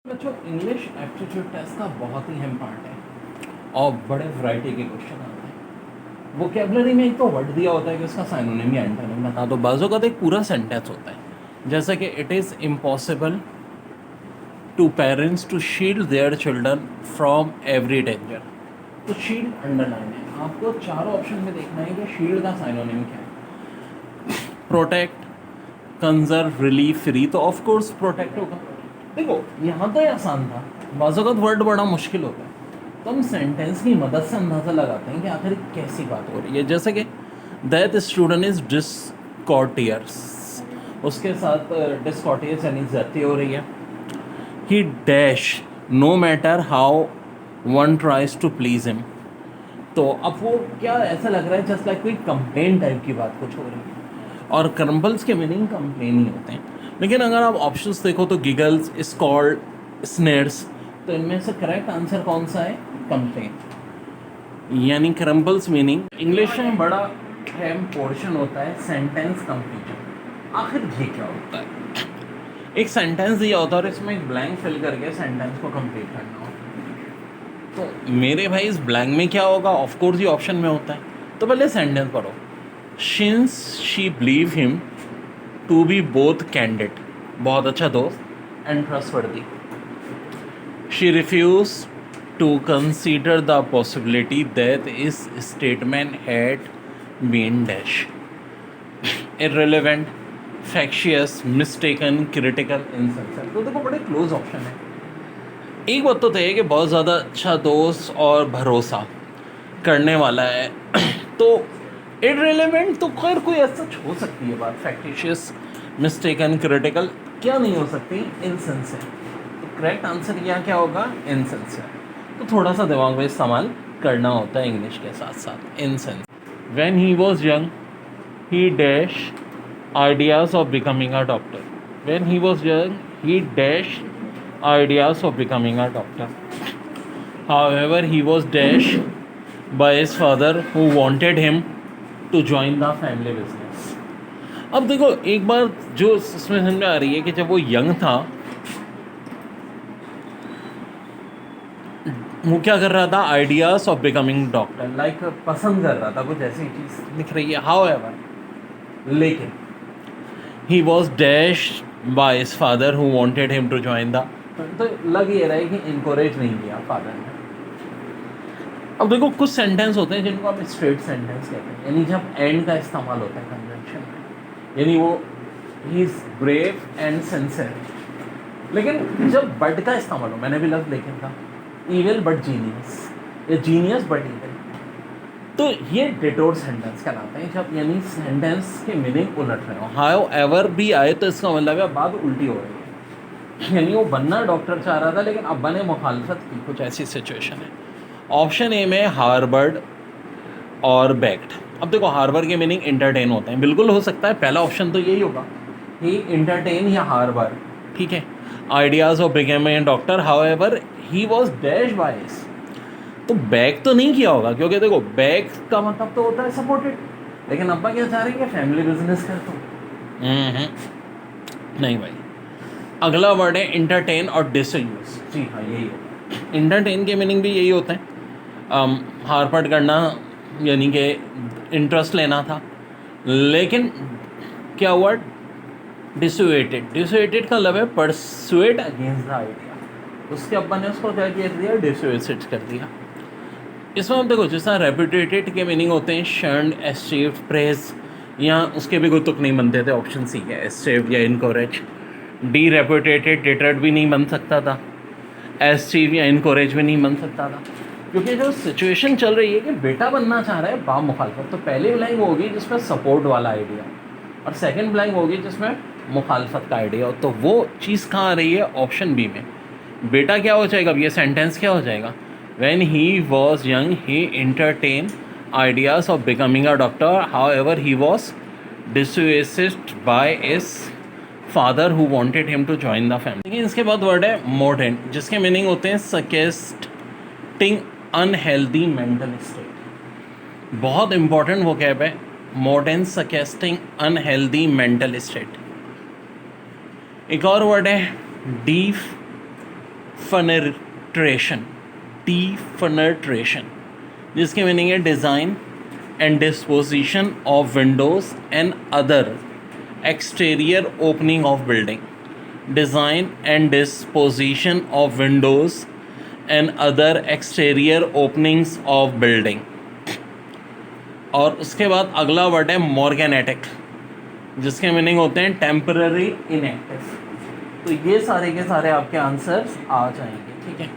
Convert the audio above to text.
बच्चों English aptitude test का बहुत ही अहम पार्ट है और बड़े वैरायटी के क्वेश्चन आते हैं। वोकेबलरी में एक तो वर्ड दिया होता है कि उसका साइनोनिम या एंटोनिम बता दो। बाजू का तो एक पूरा सेंटेंस होता है, जैसे कि it is impossible to parents to shield their children from every danger. तो शील्ड अंडरलाइन है, आपको चारों ऑप्शन में देखना है कि शील्ड का साइनोनिम क्या है। प्रोटेक्ट, कंजर्व, रिलीफ, फ्री, तो ऑफ कोर्स प्रोटेक्ट होगा। देखो यहाँ तो आसान था, बाज़ वक़्त वर्ड बड़ा मुश्किल होता है, तो हम सेंटेंस की मदद से अंदाज़ा लगाते हैं कि आखिर कैसी बात हो रही है। जैसे कि दैट स्टूडेंट इज़ डिस्कॉर्टियर्स, उसके साथ डिस्कॉर्टियस यानी ज़्यादती हो रही है। He dash no matter how one tries to please him. तो अब वो क्या ऐसा लग रहा है जस्ट लाइक कोई कंप्लेन टाइप की बात कुछ हो रही है, और क्रम्बल्स के मीनिंग कंप्लेन ही होते हैं। लेकिन अगर आप ऑप्शंस देखो तो गिगल्स, स्कॉल्ड, स्नेयर्स, तो इनमें से करेक्ट आंसर कौन सा है? कंप्लेन यानी क्रम्बल्स मीनिंग। इंग्लिश में बड़ा अहम पोर्शन होता है सेंटेंस कंप्लीशन। आखिर ये क्या होता है? एक सेंटेंस दिया होता है और इसमें एक ब्लैंक फिल करके सेंटेंस को कंप्लीट करना होता है। तो मेरे भाई इस ब्लैंक में क्या होगा? ऑफ कोर्स ये ऑप्शन में होता है। तो पहले सेंटेंस पढ़ो। Since she believe him to be both candid, बहुत अच्छा दोस्त, and trustworthy, she refuse to consider the possibility that his statement had been dash, irrelevant, facetious, mistaken, critical, insincere. तो देखो बड़े क्लोज ऑप्शन है। एक बात तो तय है कि बहुत ज़्यादा अच्छा दोस्त और भरोसा करने वाला है तो इररिलेवेंट तो खैर कोई ऐसा हो सकती है बात। फैक्टिशियस, मिस्टेकन, क्रिटिकल क्या नहीं हो सकती? इनसिंसियर। तो करेक्ट आंसर यहाँ क्या होगा? इनसिंसियर। तो थोड़ा सा दिमाग में इस्तेमाल करना होता है इंग्लिश के साथ साथ। Insincere. When he was young he dash ideas of becoming a doctor. When he was young, he dashed ideas of becoming a doctor. However, he was dashed by his father, who wanted him to join the family business. अब देखो एक बार जो इसमें समझ में आ रही है कि जब वो यंग था वो क्या कर रहा था? Ideas of becoming doctor, like पसंद कर रहा था कुछ ऐसी चीज़ दिख रही है। हाउएवर, लेकिन he was dashed by his father who wanted him to join the, तो लग ये रहा है कि इनकरेज नहीं किया फादर ने। अब देखो कुछ सेंटेंस होते हैं जिनको आप स्ट्रेट सेंटेंस कहते हैं, यानी जब एंड का इस्तेमाल होता है कन्वेंशन में, यानी वो he is brave and sincere. लेकिन जब बट का इस्तेमाल हो, मैंने भी लफ्ज़ लिखा था, इविल बट जीनियस या जीनियस बट इविल, तो ये डिटोर सेंटेंस कहलाते हैं, जब यानी सेंटेंस के मीनिंग उलट रहे हो। हाउ एवर भी आए तो इसका मतलब है बात उल्टी हो रही है, यानी वो बनना डॉक्टर चाह रहा था लेकिन अब्बा ने मुखालफत की, कुछ ऐसी सिचुएशन है। ऑप्शन ए में हार्वर्ड और बेक्ड। अब देखो हार्वर्ड के मीनिंग इंटरटेन होते हैं, बिल्कुल हो सकता है पहला ऑप्शन तो यही होगा कि इंटरटेन या हार्वर्ड, ठीक है। Ideas of becoming doctor, how ever he was dash बाइस, तो बैक तो नहीं किया होगा, क्योंकि देखो बैक का मतलब तो होता है सपोर्टेड, लेकिन अब्बा क्या चाह रहे हैं कि फैमिली बिजनेस कर दो। नहीं भाई। अगला वर्ड है इंटरटेन और डिसयूज। जी हाँ, यही होता है। इंटरटेन के मीनिंग भी यही होते हैं, हार्पट करना यानी कि इंटरेस्ट लेना था, लेकिन क्या वर्ड? डिसुएटेड। डिसुएटेड का मतलब है परसुएट अगेंस्ट द आइडिया, उसके अब्बा ने उसको क्या किया दिया? डिसुएट कर दिया। इसमें आप देखो जिस तरह रेपुटेटेड के मीनिंग होते हैं शर्न, एस्चीव्ड, प्रेज, यहाँ उसके भी कोई तुक नहीं बनते थे। ऑप्शन सी है एस्चीव्ड या इनकोरेज। डी रेपुटेटेड डिटर्ड भी नहीं बन सकता था, एस्चीव या इनकोरेज भी नहीं बन सकता था, क्योंकि जो सिचुएशन चल रही है कि बेटा बनना चाह रहा है, बाप मुखालफत। तो पहली ब्लैंक होगी जिसमें सपोर्ट वाला आइडिया, और सेकेंड ब्लैंक होगी जिसमें मुखालफत का आइडिया हो। तो वो चीज़ कहाँ आ रही है? ऑप्शन बी में। बेटा क्या हो जाएगा? अब ये सेंटेंस क्या हो जाएगा? When he was young, he entertained ideas of becoming a doctor. However, he was dissuaded by his father who wanted him to join the family. लेकिन इसके बाद वर्ड है मॉडर्न, जिसके मीनिंग होते हैं सकेस्टिंग अनहेल्दी मेंटल स्टेट। बहुत important vocab है modern, सकेस्टिंग unhealthy mental state. एक और वर्ड है डीफ फनर्ट्रेशन, जिसकी मीनिंग है design and disposition of Windows and other exterior opening of building, design and disposition of Windows and other exterior openings of building. और उसके बाद अगला वर्ड है मॉर्गेनेटिक, जिसके मीनिंग होते हैं टेम्पररी इनएक्टिव। तो ये सारे के सारे आपके आंसर्स आ जाएंगे, ठीक है।